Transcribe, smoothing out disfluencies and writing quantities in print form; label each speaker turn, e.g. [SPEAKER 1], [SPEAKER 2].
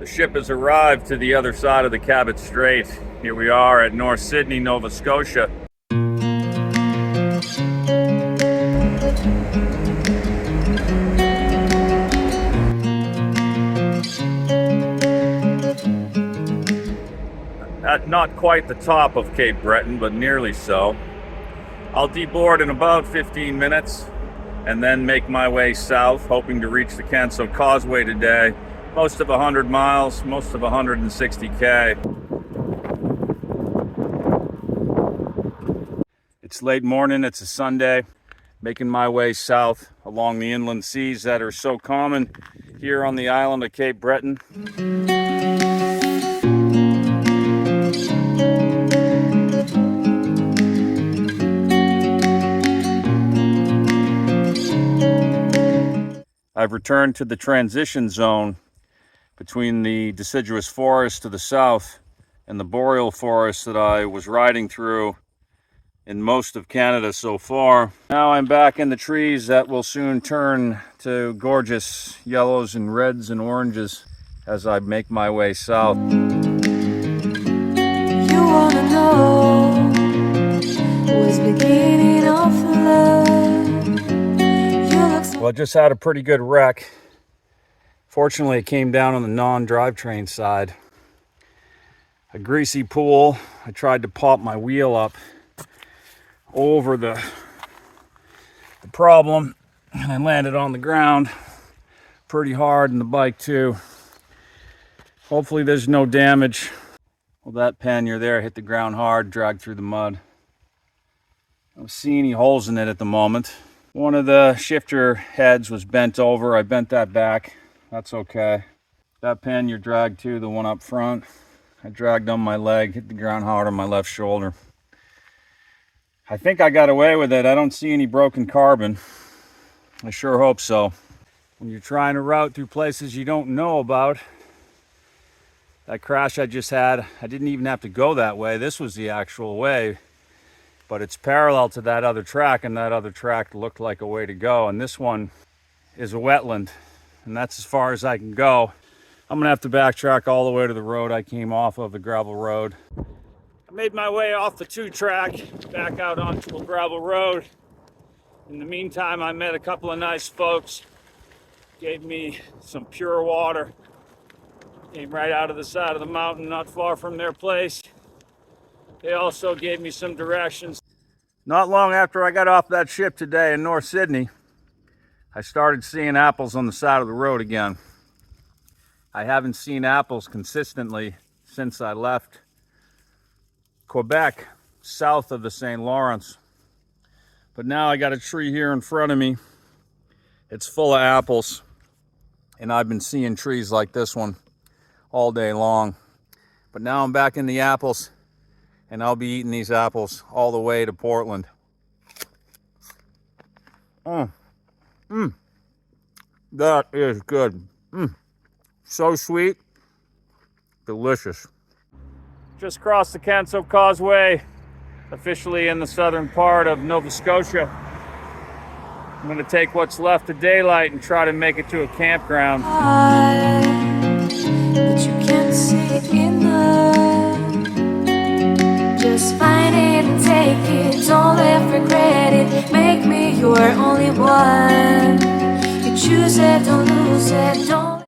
[SPEAKER 1] The ship has arrived to the other side of the Cabot Strait. Here we are at North Sydney, Nova Scotia. At not quite the top of Cape Breton, but nearly so. I'll deboard in about 15 minutes and then make my way south, hoping to reach the Canso Causeway today. Most of 100 miles, most of 160K. It's late morning, it's a Sunday. Making my way south along the inland seas that are so common here on the island of Cape Breton. I've returned to the transition zone between the deciduous forest to the south and the boreal forest that I was riding through in most of Canada so far. Now I'm back in the trees that will soon turn to gorgeous yellows and reds and oranges as I make my way south. You wanna know what's beginning of love? Well, I just had a pretty good wreck. Fortunately, it came down on the non-drivetrain side. A greasy pool. I tried to pop my wheel up over the problem, and I landed on the ground pretty hard, and the bike too. Hopefully there's no damage. Well, that pannier there hit the ground hard, dragged through the mud. I don't see any holes in it at the moment. One of the shifter heads was bent over. I bent that back. That's okay. That pannier dragged too, the one up front. I dragged on my leg, hit the ground hard on my left shoulder. I think I got away with it. I don't see any broken carbon. I sure hope so. When you're trying to route through places you don't know about, that crash I just had, I didn't even have to go that way. This was the actual way, but it's parallel to that other track, and that other track looked like a way to go. And this one is a wetland, and that's as far as I can go. I'm gonna have to backtrack all the way to the road I came off of, the gravel road. I made my way off the 2-track back out onto a gravel road. In the meantime, I met a couple of nice folks, gave me some pure water. Came right out of the side of the mountain, not far from their place. They also gave me some directions. Not long after I got off that ship today in North Sydney, I started seeing apples on the side of the road again. I haven't seen apples consistently since I left Quebec, south of the St. Lawrence. But now I got a tree here in front of me. It's full of apples, and I've been seeing trees like this one all day long. But now I'm back in the apples, and I'll be eating these apples all the way to Portland. That is good. So sweet, delicious. Just crossed the Canso Causeway, officially in the southern part of Nova Scotia. I'm gonna take what's left of daylight and try to make it to a campground. But you can't see enough. Just find it and take it, don't live regret it. Make me your only one. You choose it, don't lose it, don't